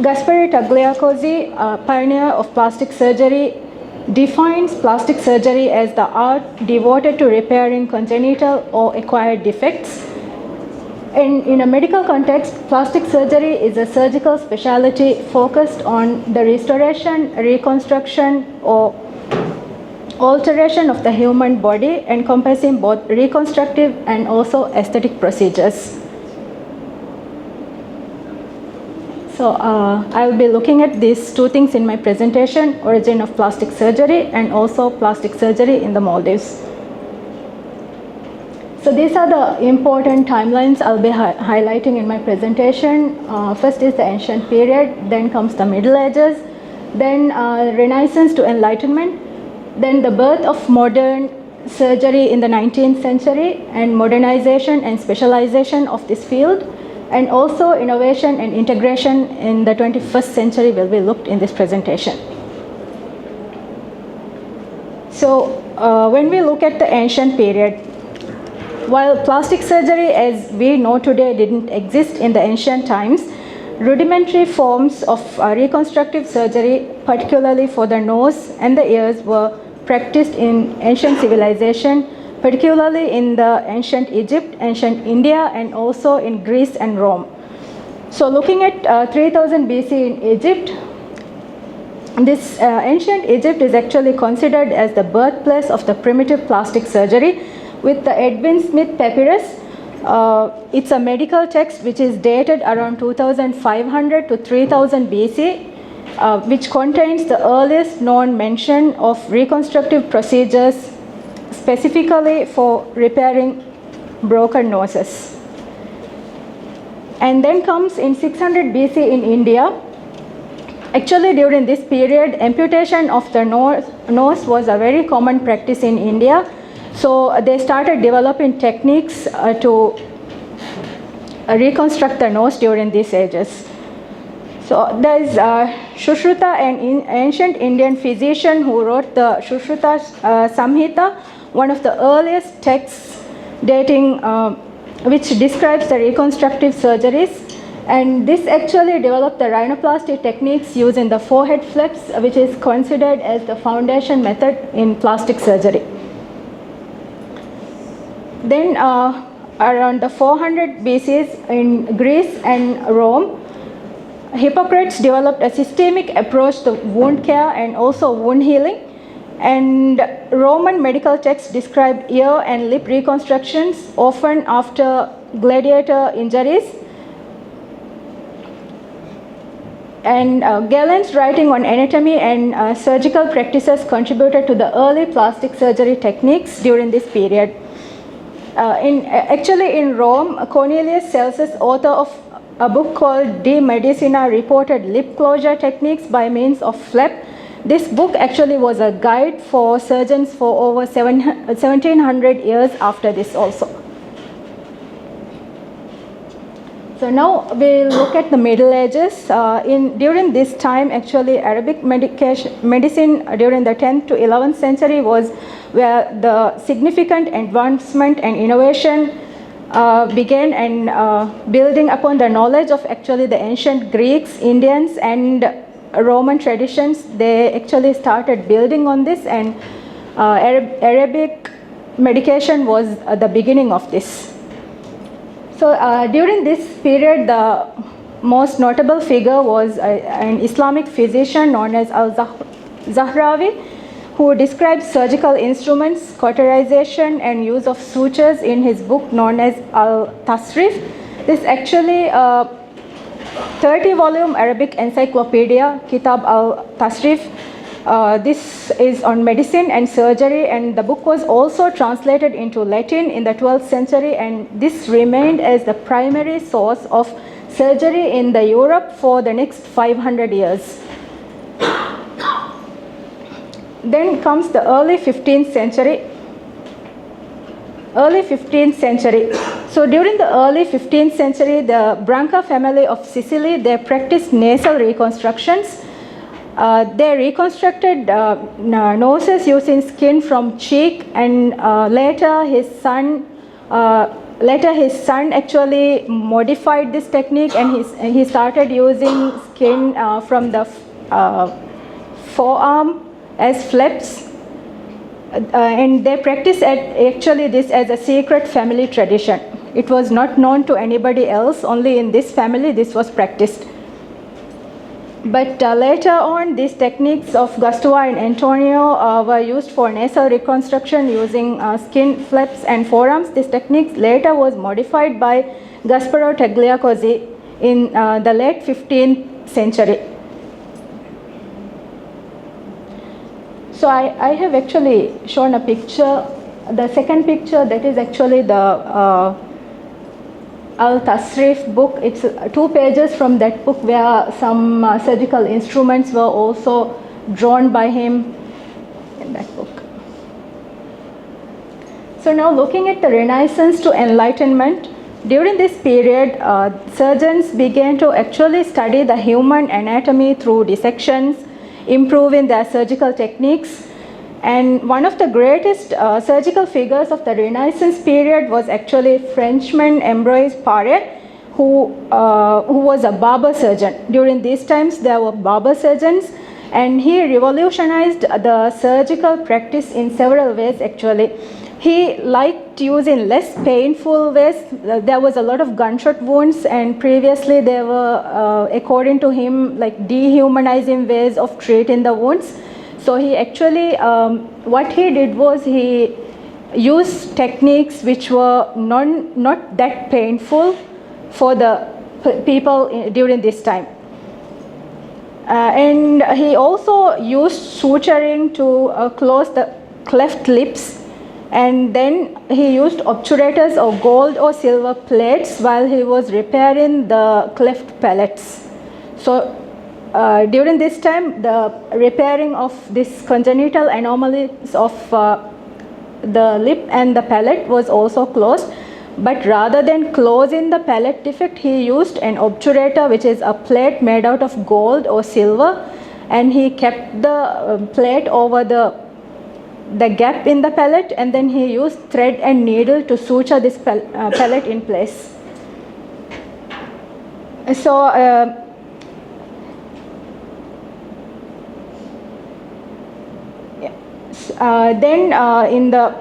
Gaspare Tagliacozzi, a pioneer of plastic surgery, defines plastic surgery as the art devoted to repairing congenital or acquired defects. And in a medical context, plastic surgery is a surgical specialty focused on the restoration, reconstruction, or alteration of the human body, encompassing both reconstructive and also aesthetic procedures. So I will be looking at these two things in my presentation: origin of plastic surgery and also plastic surgery in the Maldives. So these are the important timelines I'll be highlighting in my presentation. First is the ancient period, then comes the Middle Ages, then Renaissance to Enlightenment, then the birth of modern surgery in the 19th century and modernization and specialization of this field, and also innovation and integration in the 21st century will be looked in this presentation. So when we look at the ancient period, while plastic surgery as we know today didn't exist in the ancient times, rudimentary forms of reconstructive surgery, particularly for the nose and the ears, were practiced in ancient civilization, particularly in the ancient Egypt, ancient India, and also in Greece and Rome. So looking at 3000 BC in Egypt, this ancient Egypt is actually considered as the birthplace of the primitive plastic surgery, with the Edwin Smith papyrus. It's a medical text which is dated around 2500 to 3000 BC, which contains the earliest known mention of reconstructive procedures specifically for repairing broken noses. And then comes in 600 BC in India. Actually, during this period, amputation of the nose was a very common practice in India. So they started developing techniques to reconstruct the nose during these ages. So there is Sushruta, an ancient Indian physician who wrote the Sushruta Samhita, one of the earliest texts dating, which describes the reconstructive surgeries. And this actually developed the rhinoplasty techniques used in the forehead flaps, which is considered as the foundation method in plastic surgery. Then around the 400 BC in Greece and Rome, Hippocrates developed a systemic approach to wound care and also wound healing. And Roman medical texts described ear and lip reconstructions, often after gladiator injuries. And Galen's writing on anatomy and surgical practices contributed to the early plastic surgery techniques during this period. Actually in Rome, Cornelius Celsus, author of a book called De Medicina, reported lip closure techniques by means of flap. This book actually was a guide for surgeons for over 1700 years after this also. So now we'll look at the Middle Ages. During this time, actually Arabic medicine during the 10th to 11th century was where the significant advancement and innovation began, and building upon the knowledge of actually the ancient Greeks, Indians, and Roman traditions, they actually started building on this, and Arabic medication was the beginning of this. So during this period, the most notable figure was an Islamic physician known as Al-Zahrawi, who describes surgical instruments, cauterization, and use of sutures in his book known as Al-Tasrif. This actually 30-volume Arabic encyclopedia, Kitab al-Tasrif. This is on medicine and surgery, and the book was also translated into Latin in the 12th century, and this remained as the primary source of surgery in the Europe for the next 500 years. Then comes the early 15th century. So during the early 15th century, the Branca family of Sicily, they practiced nasal reconstructions. They reconstructed noses using skin from cheek, and later his son later his son actually modified this technique, and he started using skin from the forearm as flaps, and they practiced actually this as a secret family tradition. It was not known to anybody else, only in this family this was practiced. But later on, these techniques of Gustavo and Antonio were used for nasal reconstruction using skin flaps and forearms. This technique later was modified by Gasparo Tagliacozzi in the late 15th century. So I have actually shown a picture. The second picture, that is actually the Al-Tasrif book. It's 2 pages from that book where some surgical instruments were also drawn by him in that book. So now looking at the Renaissance to Enlightenment, during this period, surgeons began to actually study the human anatomy through dissections, improving their surgical techniques. And one of the greatest surgical figures of the Renaissance period was actually Frenchman Ambroise Paré, who was a barber surgeon. During these times, there were barber surgeons, and he revolutionized the surgical practice in several ways actually. He liked using less painful ways. There was a lot of gunshot wounds, and previously there were, according to him, like dehumanizing ways of treating the wounds. So he actually, what he did was he used techniques which were not that painful for the people during this time. And he also used suturing to close the cleft lips, and then he used obturators or gold or silver plates while he was repairing the cleft palates. So during this time, the repairing of these congenital anomalies of the lip and the palate was also closed. But rather than closing the palate defect, he used an obturator, which is a plate made out of gold or silver, and he kept the plate over the gap in the palate, and then he used thread and needle to suture this palate in place. So then in the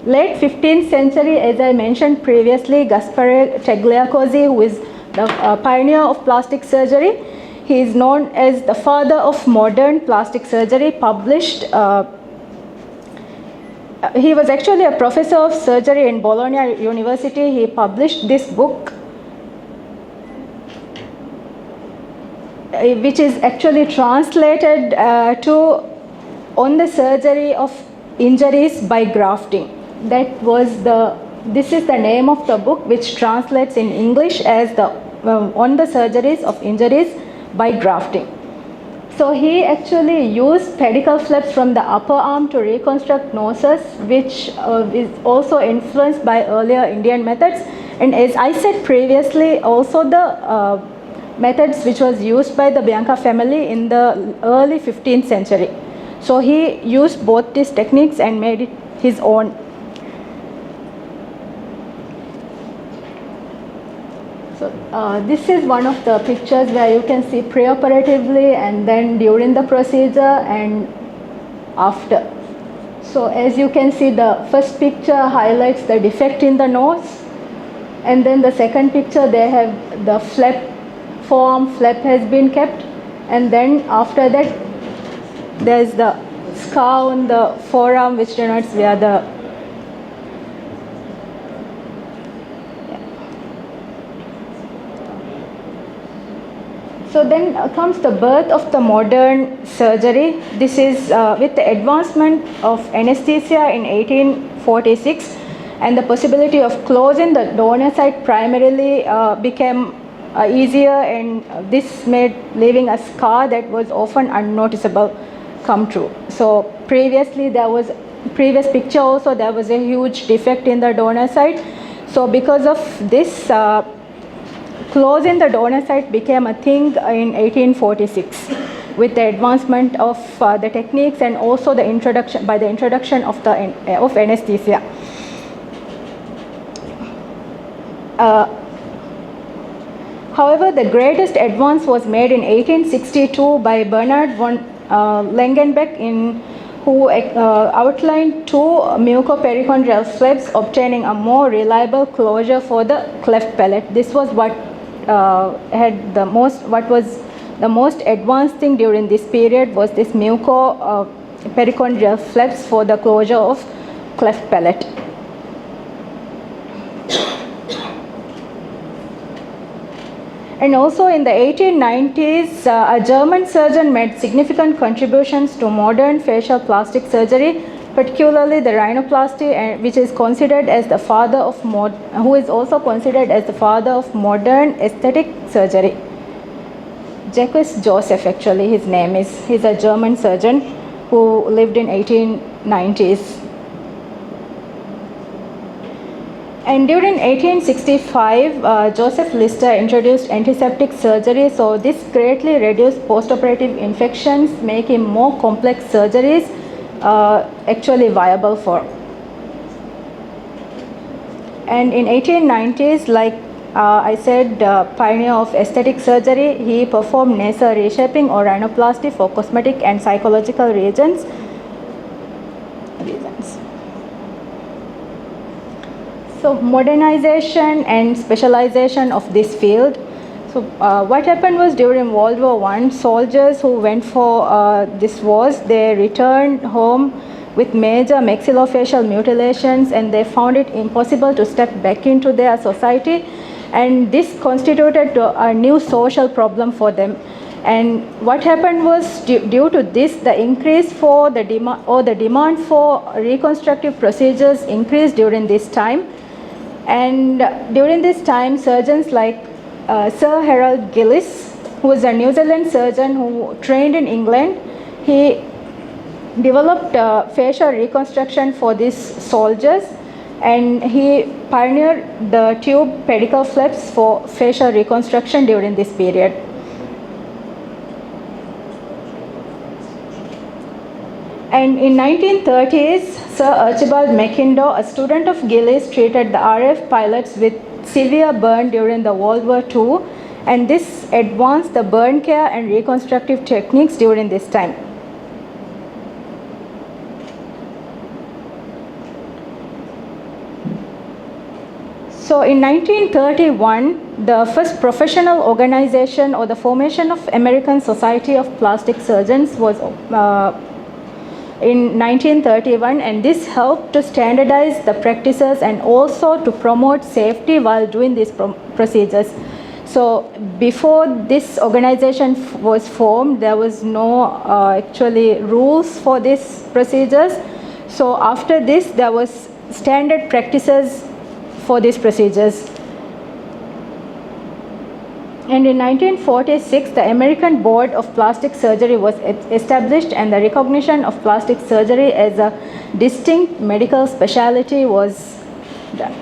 late 15th century, as I mentioned previously, Gaspare Tagliacozzi, who is the pioneer of plastic surgery, he is known as the father of modern plastic surgery, published he was actually a professor of surgery in Bologna University. He published this book, which is actually translated to On the Surgery of Injuries by Grafting. This is the name of the book, which translates in English as On the Surgeries of Injuries by Grafting. So he actually used pedicle flaps from the upper arm to reconstruct noses, which is also influenced by earlier Indian methods. And as I said previously, also the methods which was used by the Bianca family in the early 15th century. So he used both these techniques and made it his own. So this is one of the pictures where you can see preoperatively and then during the procedure and after. So as you can see, the first picture highlights the defect in the nose, and then the second picture, they have the forearm flap has been kept, and then after that there is the scar on the forearm which denotes where the So then comes the birth of the modern surgery. This is with the advancement of anesthesia in 1846, and the possibility of closing the donor site primarily became easier, and this made leaving a scar that was often unnoticeable come true. So previously previous picture also, there was a huge defect in the donor site. So because of this, closing the donor site became a thing in 1846 with the advancement of the techniques and also the introduction of anesthesia. However, the greatest advance was made in 1862 by Bernard von Langenbeck, who outlined two mucoperitoneal flaps, obtaining a more reliable closure for the cleft palate. This was what was the most advanced thing during this period, was this mucoperitoneal flaps for the closure of cleft palate. And also in the 1890s, a German surgeon made significant contributions to modern facial plastic surgery, particularly the rhinoplasty, which is considered as the father of who is also considered as the father of modern aesthetic surgery. Jacques Joseph, actually, his name is. He's a German surgeon who lived in 1890s. And during 1865, Joseph Lister introduced antiseptic surgery, so this greatly reduced postoperative infections, making more complex surgeries actually viable for. And in 1890s, like I said, pioneer of aesthetic surgery, he performed nasal reshaping or rhinoplasty for cosmetic and psychological reasons. So modernization and specialization of this field. So what happened was, during World War I, soldiers who went for these wars, they returned home with major maxillofacial mutilations, and they found it impossible to step back into their society, and this constituted a new social problem for them. And what happened was, due to this, the increase for the demand for reconstructive procedures increased during this time. And during this time, surgeons like Sir Harold Gillis, who was a New Zealand surgeon who trained in England, he developed facial reconstruction for these soldiers, and he pioneered the tube pedicle flaps for facial reconstruction during this period. And in 1930s, Sir Archibald Mackinder, a student of Gillis, treated the RAF pilots with severe burn during the World War II, and this advanced the burn care and reconstructive techniques during this time. So in 1931, the first professional organization, or the formation of American Society of Plastic Surgeons, was in 1931, and this helped to standardize the practices and also to promote safety while doing these procedures. So before this organization was formed, there was no actually rules for these procedures. So after this, there was standard practices for these procedures. And in 1946, the American Board of Plastic Surgery was established, and the recognition of plastic surgery as a distinct medical specialty was done.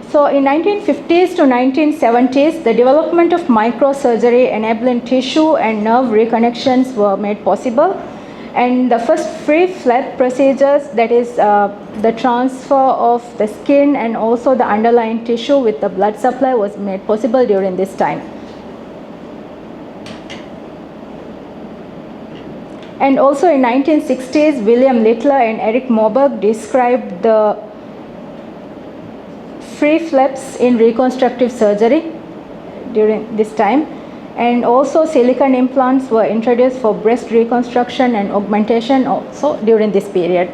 So in 1950s to 1970s, the development of microsurgery enabling tissue and nerve reconnections were made possible. And the first free flap procedures, that is the transfer of the skin and also the underlying tissue with the blood supply, was made possible during this time. And also in 1960s, William Littler and Eric Moberg described the free flaps in reconstructive surgery during this time. And also silicone implants were introduced for breast reconstruction and augmentation also during this period.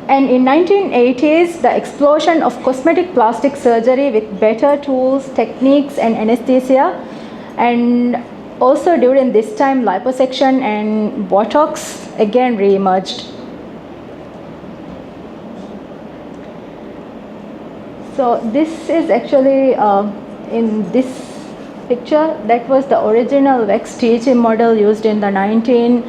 And in 1980s, the explosion of cosmetic plastic surgery with better tools, techniques, and anesthesia. And also during this time, liposuction and Botox again re-emerged. So this is actually in this picture, that was the original wax teaching model used in the 1970s.